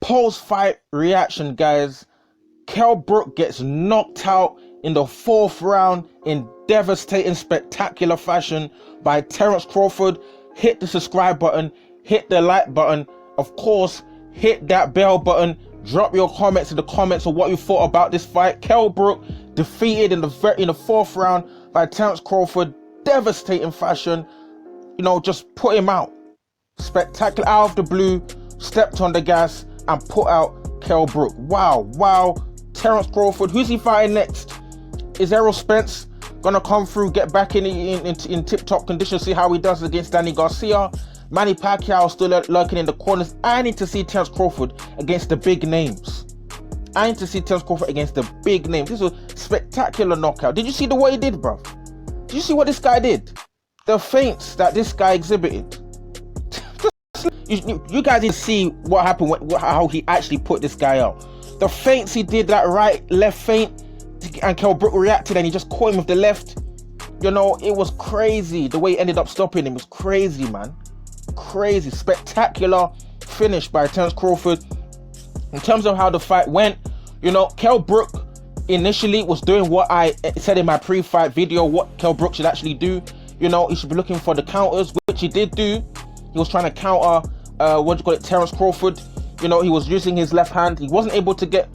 Post-fight reaction, guys. Kell Brook gets knocked out in the 4th round in devastating, spectacular fashion by Terence Crawford. Hit the subscribe button, hit the like button, of course, hit that bell button. Drop your comments in the comments of what you thought about this fight. Kell Brook defeated in the 4th round by Terence Crawford, devastating fashion. You know, just put him out. Spectacular, out of the blue, stepped on the gas and put out Kell Brook. Wow. Terence Crawford, who's he fighting next? Is Errol Spence gonna come through, get back in tip-top condition, see how he does against Danny Garcia? Manny Pacquiao still lurking in the corners. I need to see Terence Crawford against the big names. This is a spectacular knockout. Did you see what he did, bro? Did you see what this guy did? The feints that this guy exhibited. You guys didn't see what happened, how he actually put this guy out. The feints he did, that right-left feint, and Kell Brook reacted and he just caught him with the left. You know, it was crazy. The way he ended up stopping him was crazy, man. Crazy. Spectacular finish by Terence Crawford. In terms of how the fight went, you know, Kell Brook initially was doing what I said in my pre-fight video, what Kell Brook should actually do. You know, he should be looking for the counters, which he did do. He was trying to counter, Terence Crawford. You know, he was using his left hand. He wasn't able to get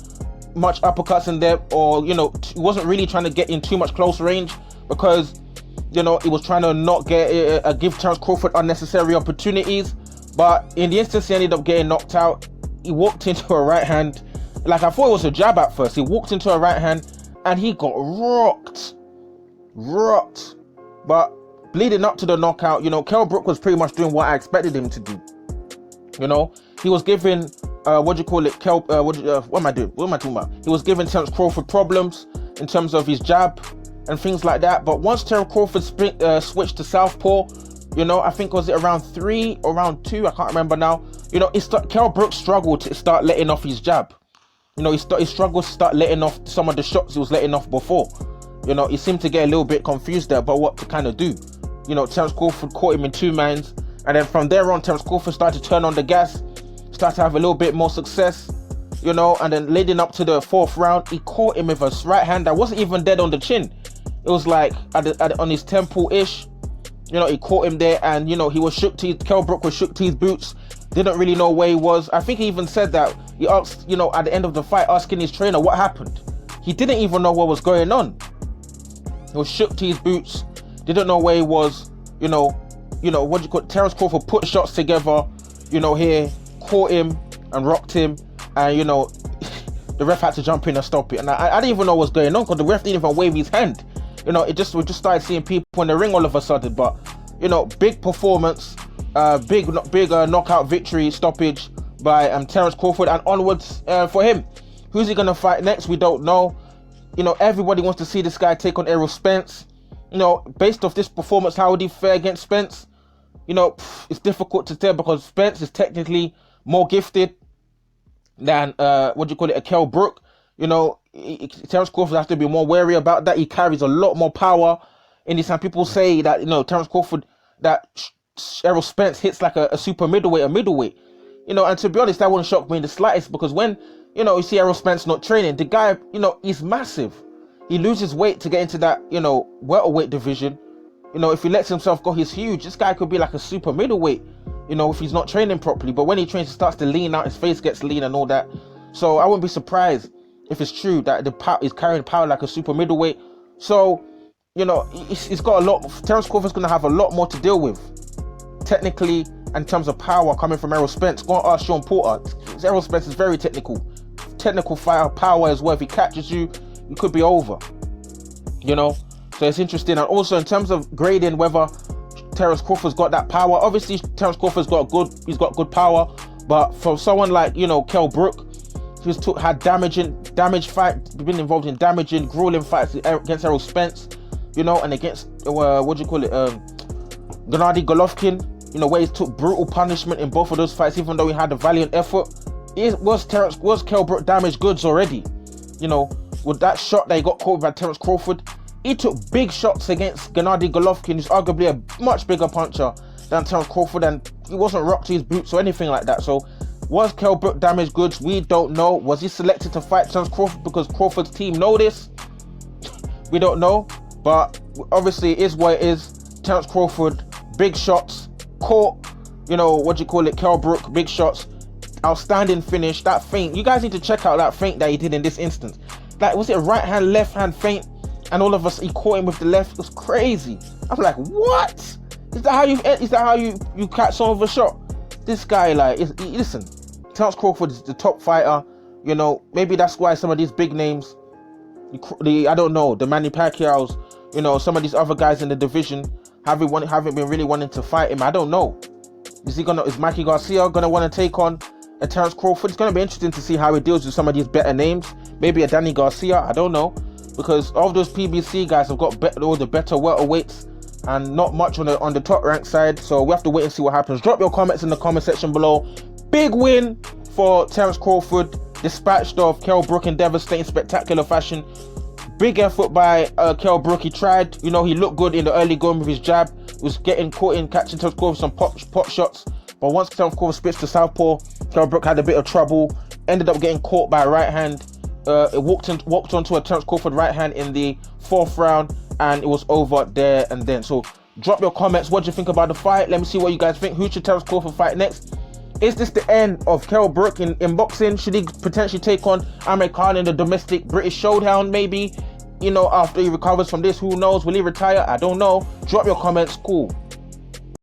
much uppercuts in there, or, you know, he wasn't really trying to get in too much close range because, you know, he was trying to not give Terence Crawford unnecessary opportunities. But in the instance he ended up getting knocked out, he walked into a right hand. Like, I thought it was a jab at first. He walked into a right hand and he got rocked. But leading up to the knockout, you know, Kell Brook was pretty much doing what I expected him to do. You know, he was giving, what am I talking about? He was giving Terence Crawford problems in terms of his jab and things like that. But once Terence Crawford switched to southpaw, you know, I think was it round 3 or round 2? I can't remember now. You know, Kell Brook struggled to start letting off his jab. You know, he struggled to start letting off some of the shots he was letting off before. You know, he seemed to get a little bit confused there about what to kind of do. You know, Terence Crawford caught him in 2 minds. And then from there on, Terence Crawford started to turn on the gas, started to have a little bit more success, you know, and then leading up to the 4th round, he caught him with a right hand that wasn't even dead on the chin. It was like on his temple-ish, you know, he caught him there, and, you know, he was shook to Kell Brook was shook to his boots, didn't really know where he was. I think he even said that, he asked, you know, at the end of the fight, asking his trainer what happened. He didn't even know what was going on. He was shook to his boots, didn't know where he was, you know, Terence Crawford put shots together, you know, here, caught him and rocked him, and, you know, the ref had to jump in and stop it. And I didn't even know what was going on because the ref didn't even wave his hand. You know, we just started seeing people in the ring all of a sudden. But, you know, big performance, big knockout victory stoppage by Terence Crawford, and onwards for him. Who's he gonna fight next? We don't know. You know, everybody wants to see this guy take on Errol Spence. You know, based off this performance, how would he fare against Spence? You know, it's difficult to tell because Spence is technically more gifted than, a Kell Brook. You know, Terence Crawford has to be more wary about that. He carries a lot more power in this hand. People say that, you know, Terence Crawford, that Errol Spence hits like a super middleweight, a middleweight. You know, and to be honest, that wouldn't shock me in the slightest because when, you know, you see Errol Spence not training, the guy, you know, he's massive. He loses weight to get into that, you know, welterweight division. You know, if he lets himself go, he's huge. This guy could be like a super middleweight, you know, if he's not training properly. But when he trains, he starts to lean out, his face gets lean and all that. So I wouldn't be surprised if it's true that he's carrying power like a super middleweight. So, you know, he's got a lot. Terence Crawford's going to have a lot more to deal with, technically, in terms of power coming from Errol Spence. Go and ask Sean Porter. Errol Spence is very technical fire power as well. If he catches you, you could be over. You know. So it's interesting. And also in terms of grading whether Terence Crawford's got that power, obviously Terence Crawford's got good power, but for someone like, you know, Kell Brook, who's had damaged fight, been involved in damaging, grueling fights against Errol Spence, you know, and against Gennady Golovkin, you know, where he took brutal punishment in both of those fights, even though he had a valiant effort. Was Kell Brook damaged goods already? You know, with that shot that he got caught by Terence Crawford, he took big shots against Gennady Golovkin, who's arguably a much bigger puncher than Terence Crawford, and he wasn't rocked to his boots or anything like that. So Was Kell Brook damaged goods? We don't know. Was he selected to fight Terence Crawford because Crawford's team know this? We don't know. But obviously it is what it is. Terence Crawford, big shots, caught, Kell Brook, big shots, outstanding finish. That feint, you guys need to check out that feint that he did in this instance. Like, was it a right hand, left hand feint? And all of us, he caught him with the left. It was crazy. I was like, what? Is that how you catch some of a shot? This guy, like, listen, Terence Crawford is the top fighter. Maybe that's why some of these big names, I don't know, the Manny Pacquiao's, some of these other guys in the division haven't been really wanting to fight him. I don't know. Is Mikey Garcia gonna want to take on a Terence Crawford? It's gonna be interesting to see how he deals with some of these better names. Maybe a Danny Garcia. I don't know, because all of those PBC guys have got all the better welterweights and not much on the top ranked side. So we have to wait and see what happens. Drop your comments in the comment section below. Big win for Terence Crawford, dispatched of Kell Brook in devastating, spectacular fashion. Big effort by Kell Brook. He tried, he looked good in the early going with his jab. He was getting caught in catching Terence Crawford some pot shots. But once Terence Crawford switched to southpaw, Kell Brook had a bit of trouble. Ended up getting caught by a right hand. It walked onto a Terence Crawford right hand in the 4th round, and it was over there and then. So drop your comments. What do you think about the fight? Let me see what you guys think. Who should Terence Crawford fight next? Is this the end of Kell Brook in boxing? Should he potentially take on Amir Khan in the domestic British showdown maybe? After he recovers from this, who knows? Will he retire? I don't know. Drop your comments. Cool.